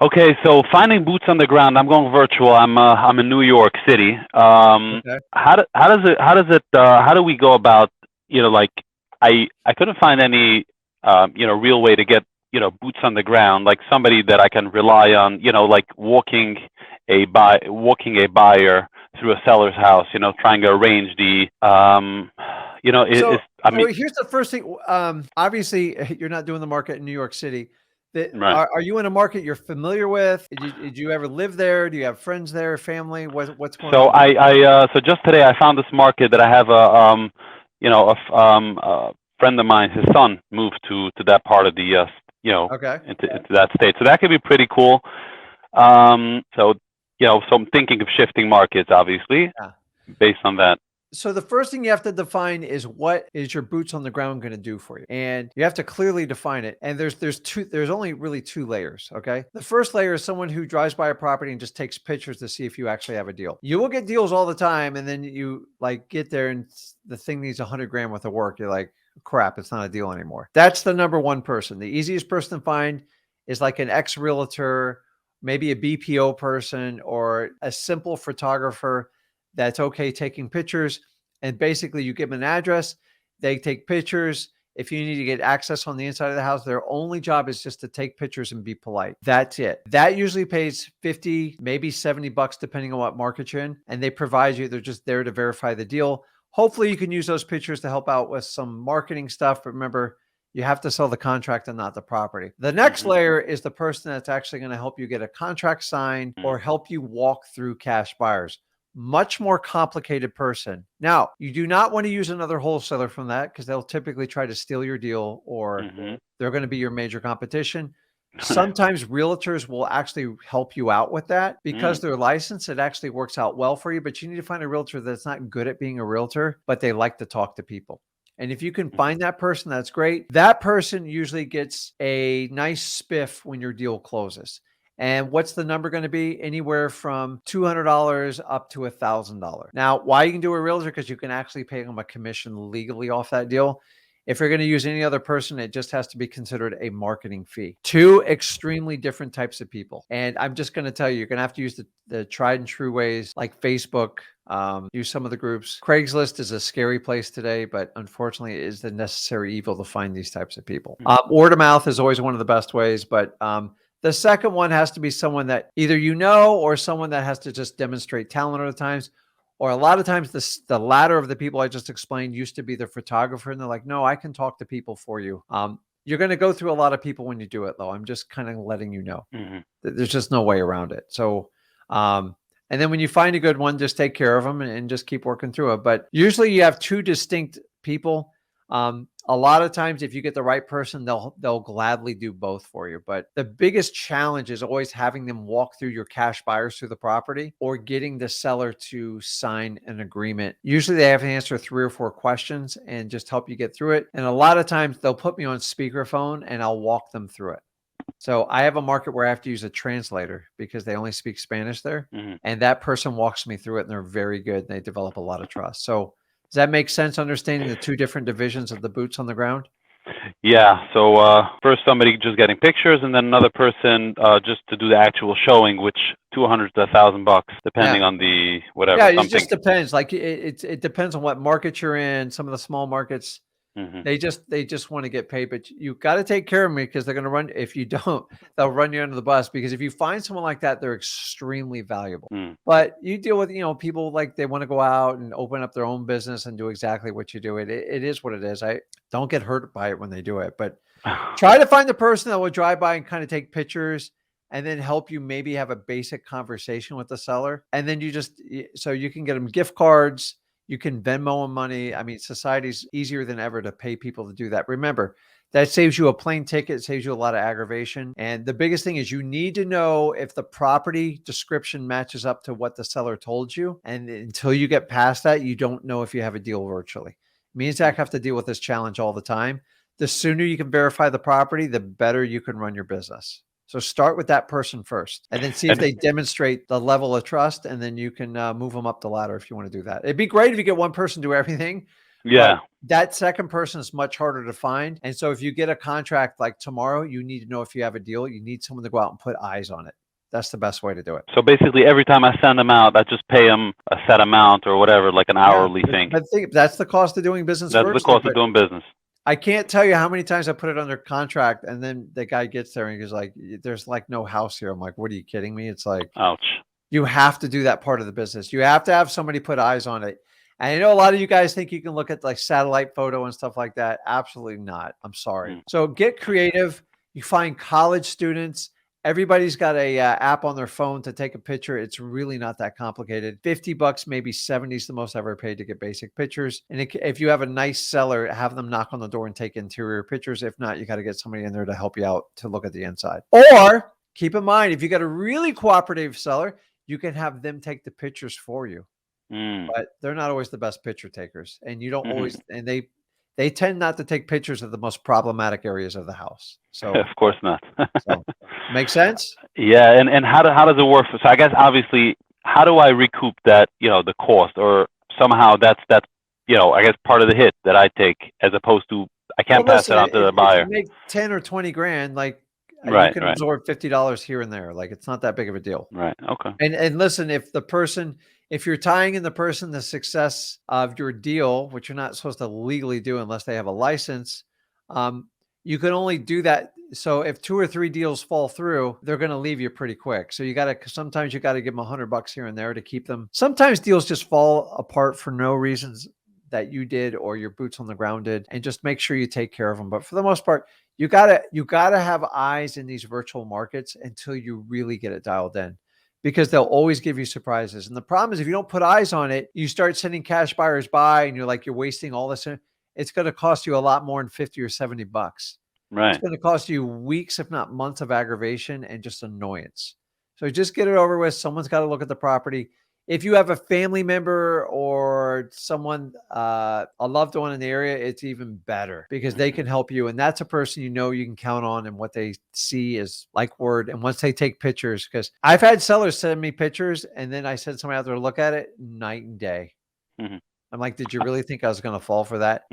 Okay, so finding boots on the ground. I'm going virtual. I'm in New York City. Okay. How do we go about, like I couldn't find any real way to get, boots on the ground, like somebody that I can rely on, like walking a buyer through a seller's house, trying to arrange the So, I so mean, here's the first thing. Obviously, you're not doing the market in New York City. right. Are you in a market you're familiar with? Did you ever live there? Do you have friends there, family? What's going So on there? so just today I found this market that I have a friend of mine, his son moved to that part of the Okay. into that state. So that could be pretty cool. So so I'm thinking of shifting markets, obviously, Yeah. based on that. So the first thing you have to define is what is your boots on the ground going to do for you, and you have to clearly define it. And there's only really two layers. Okay, the first layer is someone who drives by a property and just takes pictures to see if you actually have a deal. You will get deals all the time, and then you like get there and the thing needs 100 grand worth of work. You're like, crap, it's not a deal anymore. That's the number one person. The easiest person to find is like an ex realtor, maybe a BPO person, or a simple photographer that's okay taking pictures. And basically, you give them an address, they take pictures. If you need to get access on the inside of the house, their only job is just to take pictures and be polite. That's it. That usually pays 50, maybe $70, depending on what market you're in. And they provide you, they're just there to verify the deal. Hopefully, you can use those pictures to help out with some marketing stuff. But remember, you have to sell the contract and not the property. The next Hmm. layer is the person that's actually going to help you get a contract signed or help you walk through cash buyers. Much more complicated person. Now, you do not want to use another wholesaler from that because they'll typically try to steal your deal or Hmm. they're going to be your major competition. Sometimes realtors will actually help you out with that because they're licensed. It actually works out well for you, but you need to find a realtor that's not good at being a realtor, but they like to talk to people. And if you can find that person, that's great. That person usually gets a nice spiff when your deal closes. And what's the number going to be? Anywhere from $200 up to $1,000. Now, why you can do a realtor? Because you can actually pay them a commission legally off that deal. If you're going to use any other person, it just has to be considered a marketing fee. Two extremely different types of people. And I'm just going to tell you, you're going to have to use the tried and true ways like Facebook, use some of the groups. Craigslist is a scary place today, but unfortunately it is the necessary evil to find these types of people. Word of mouth is always one of the best ways, but the second one has to be someone that either you know or someone that has to just demonstrate talent at times. Or a lot of times the latter of the people I just explained used to be the photographer and they're like, no, I can talk to people for you. You're going to go through a lot of people when you do it though. I'm just kind of letting you know. Hmm. There's just no way around it. So, and then when you find a good one, just take care of them and just keep working through it. But usually you have two distinct people. A lot of times, if you get the right person, they'll gladly do both for you. But the biggest challenge is always having them walk through your cash buyers through the property or getting the seller to sign an agreement. Usually they have to answer 3 or 4 questions and just help you get through it. And a lot of times they'll put me on speakerphone and I'll walk them through it. So I have a market where I have to use a translator because they only speak Spanish there. Hmm. And that person walks me through it and they're very good. And they develop a lot of trust. So does that make sense, understanding the two different divisions of the boots on the ground? Yeah. So first somebody just getting pictures, and then another person just to do the actual showing, which 200 to $1,000, depending Yeah. on the Yeah, whatever it something. just depends. Like it depends on what market you're in. Some of the small markets, Hmm. they just want to get paid, but you got to take care of me because they're going to run. If you don't, they'll run you under the bus because if you find someone like that, they're extremely valuable. Mm. But you deal with, people like they want to go out and open up their own business and do exactly what you do. It is what it is. I don't get hurt by it when they do it, but try to find the person that will drive by and kind of take pictures and then help you maybe have a basic conversation with the seller. And then so you can get them gift cards. You can Venmo them money. I mean, society's easier than ever to pay people to do that. Remember, that saves you a plane ticket, saves you a lot of aggravation. And the biggest thing is you need to know if the property description matches up to what the seller told you. And until you get past that, you don't know if you have a deal virtually. Me and Zach have to deal with this challenge all the time. The sooner you can verify the property, the better you can run your business. So start with that person first and then see if And they demonstrate the level of trust, and then you can move them up the ladder if you want to do that. It'd be great if you get one person do everything, Yeah. That second person is much harder to find. And so if you get a contract like tomorrow, you need to know if you have a deal, you need someone to go out and put eyes on it. That's the best way to do it. So basically, every time I send them out, I just pay them a set amount or whatever, like an hourly thing. But that's the cost of doing business. That's the cost of doing business. I can't tell you how many times I put it under contract and then the guy gets there and he's like, there's like no house here. I'm like, what are you kidding me? It's like, ouch. You have to do that part of the business. You have to have somebody put eyes on it. And I know a lot of you guys think you can look at like satellite photo and stuff like that. Absolutely not. I'm sorry. So get creative. You find college students. Everybody's got a app on their phone to take a picture. It's really not that complicated. $50, maybe 70 is the most I've ever paid to get basic pictures. And if you have a nice seller, have them knock on the door and take interior pictures. If not, you got to get somebody in there to help you out to look at the inside. Or keep in mind, if you got a really cooperative seller, you can have them take the pictures for you. But they're not always the best picture takers. And you don't always, and they tend not to take pictures of the most problematic areas of the house. So of course not. So, make sense? Yeah. And how does it work? So I guess obviously, how do I recoup that, the cost, or somehow that's, I guess part of the hit that I take, as opposed to, I can't pass it on to the buyer. If you make 10 or 20 grand, like you can absorb $50 here and there. Like it's not that big of a deal. Right. Okay. And listen, if you're tying in the person the success of your deal, which you're not supposed to legally do unless they have a license, you can only do that. So if 2 or 3 deals fall through, they're going to leave you pretty quick. So sometimes you got to give them $100 here and there to keep them. Sometimes deals just fall apart for no reasons that you did or your boots on the ground did, and just make sure you take care of them. But for the most part, you gotta have eyes in these virtual markets until you really get it dialed in, because they'll always give you surprises. And the problem is if you don't put eyes on it, you start sending cash buyers by and you're wasting all this. It's going to cost you a lot more than 50 or $70. Right. It's going to cost you weeks, if not months, of aggravation and just annoyance. So just get it over with. Someone's got to look at the property. If you have a family member or someone, a loved one in the area, it's even better because they can help you. And that's a person you can count on, and what they see is like word. And once they take pictures, because I've had sellers send me pictures and then I send somebody out there to look at it, night and day. I'm like, did you really think I was going to fall for that?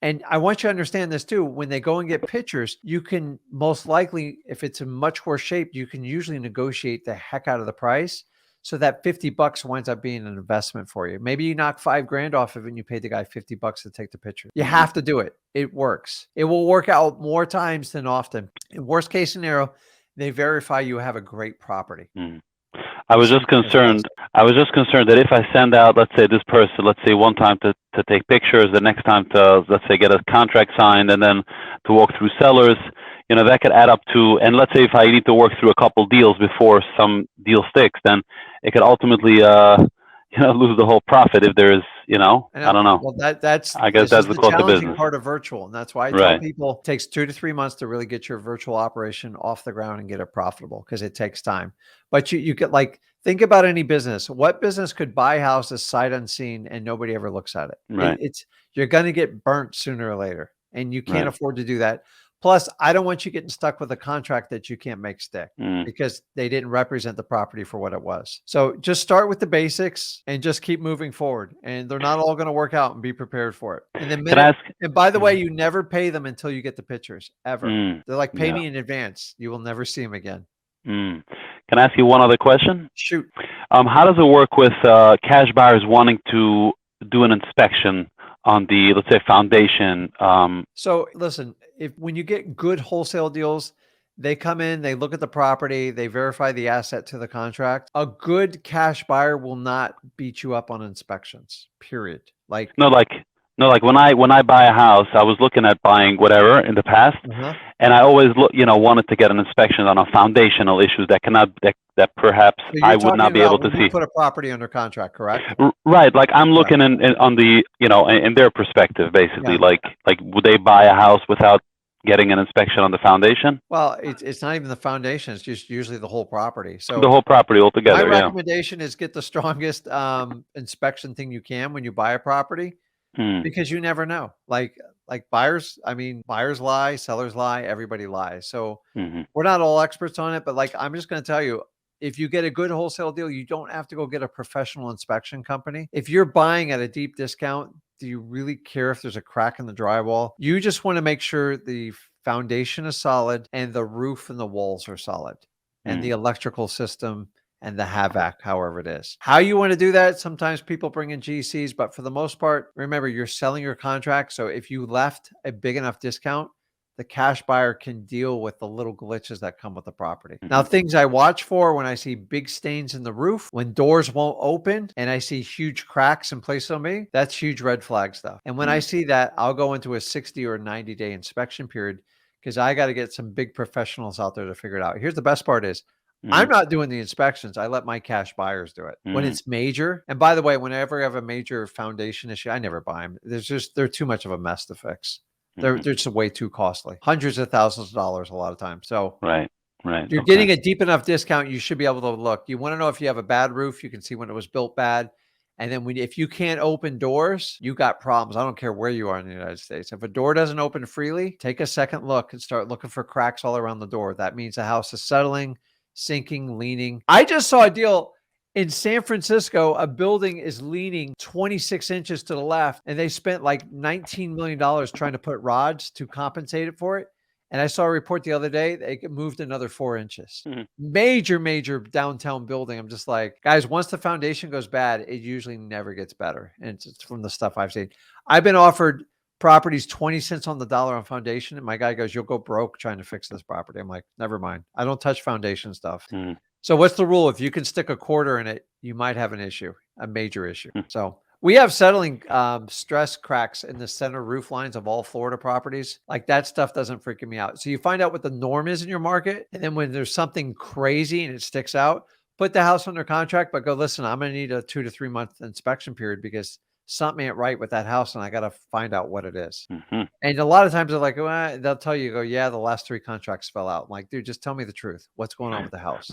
And I want you to understand this too. When they go and get pictures, you can most likely, if it's in much worse shape, you can usually negotiate the heck out of the price. So that $50 winds up being an investment for you. Maybe you knock $5,000 off of it and you pay the guy $50 to take the picture. You have to do it. It works. It will work out more times than often. In worst case scenario, they verify you have a great property. I was just concerned that if I send out, let's say this person, one time to take pictures, the next time to, let's say, get a contract signed, and then to walk through sellers, that could add up to, and let's say if I need to work through a couple deals before some deal sticks, then it could ultimately, lose the whole profit if there is, I don't know. Well, that's I guess that's the cost of business. Part of virtual. And that's why I tell people it takes 2 to 3 months to really get your virtual operation off the ground and get it profitable, because it takes time. But you could think about any business. What business could buy houses sight unseen and nobody ever looks at it? Right. You're going to get burnt sooner or later, and you can't afford to do that. Plus, I don't want you getting stuck with a contract that you can't make stick because they didn't represent the property for what it was. So just start with the basics and just keep moving forward. And they're not all going to work out, and be prepared for it. And and by the way, you never pay them until you get the pictures, ever. They're like, pay me in advance. You will never see them again. Can I ask you one other question? Shoot. How does it work with cash buyers wanting to do an inspection on the, let's say, foundation? So listen, when you get good wholesale deals, they come in, they look at the property, they verify the asset to the contract. A good cash buyer will not beat you up on inspections, period. No, when I buy a house, I was looking at buying whatever in the past, and I always wanted to get an inspection on a foundational issues that perhaps I would not be able to see. Put a property under contract, correct? Right. I'm looking on the, in their perspective, basically, would they buy a house without getting an inspection on the foundation? Well, it's not even the foundation. It's just usually the whole property. So the whole property altogether. My recommendation is get the strongest inspection thing you can when you buy a property, because you never know. Like buyers lie, sellers lie, everybody lies. So we're not all experts on it, but I'm just going to tell you, if you get a good wholesale deal, you don't have to go get a professional inspection company. If you're buying at a deep discount, Do you really care if there's a crack in the drywall? You just want to make sure the foundation is solid and the roof and the walls are solid and the electrical system and the HVAC, however it is. How you want to do that, sometimes people bring in GCs, but for the most part, remember, you're selling your contract. So if you left a big enough discount, the cash buyer can deal with the little glitches that come with the property. Now, things I watch for when I see big stains in the roof, when doors won't open and I see huge cracks in place on me, that's huge red flag stuff. And when I see that, I'll go into a 60 or 90-day inspection period because I got to get some big professionals out there to figure it out. Here's the best part is, I'm not doing the inspections. I let my cash buyers do it. When it's major, and by the way, whenever I have a major foundation issue, I never buy them. They're too much of a mess to fix. They're just way too costly. Hundreds of thousands of dollars a lot of times. So Right. you're getting a deep enough discount, you should be able to look. You want to know if you have a bad roof, you can see when it was built bad. And then if you can't open doors, you got problems. I don't care where you are in the United States. If a door doesn't open freely, take a second look and start looking for cracks all around the door. That means the house is settling, sinking, leaning. I just saw a deal in San Francisco. A building is leaning 26 inches to the left, and they spent like $19 million trying to put rods to compensate it for it. And I saw a report the other day, they moved another 4 inches. Major, major downtown building. I'm just like, guys, once the foundation goes bad, it usually never gets better. And it's from the stuff I've seen. I've been offered properties 20 cents on the dollar on foundation. And my guy goes, you'll go broke trying to fix this property. I'm like, never mind. I don't touch foundation stuff. So what's the rule? If you can stick a quarter in it, you might have an issue, a major issue. So we have settling stress cracks in the center roof lines of all Florida properties. Like that stuff doesn't freak me out. So you find out what the norm is in your market. And then when there's something crazy and it sticks out, put the house under contract, but go, listen, I'm going to need a 2 to 3 month inspection period because something ain't right with that house. And I got to find out what it is. And a lot of times they're like, well, they'll tell you, go, yeah, the last 3 contracts fell out. I'm like, dude, just tell me the truth. What's going on with the house?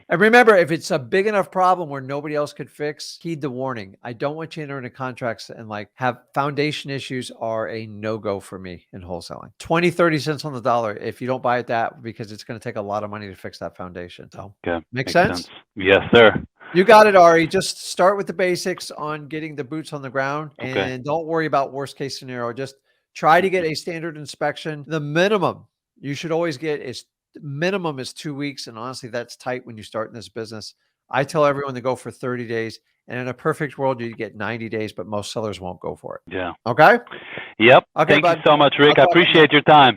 And remember, if it's a big enough problem where nobody else could fix, heed the warning. I don't want you to enter into contracts and like have foundation issues are a no-go for me in wholesaling. 20, 30 cents on the dollar if you don't buy it that because it's going to take a lot of money to fix that foundation. So make sense? Yes, sir. You got it, Ari. Just start with the basics on getting the boots on the ground and don't worry about worst case scenario. Just try to get a standard inspection. The minimum you should always get is minimum is 2 weeks. And honestly, that's tight when you start in this business. I tell everyone to go for 30 days. And in a perfect world, you get 90 days, but most sellers won't go for it. Yeah. Okay. Yep. Okay, Thank you so much, Rick. I appreciate your time.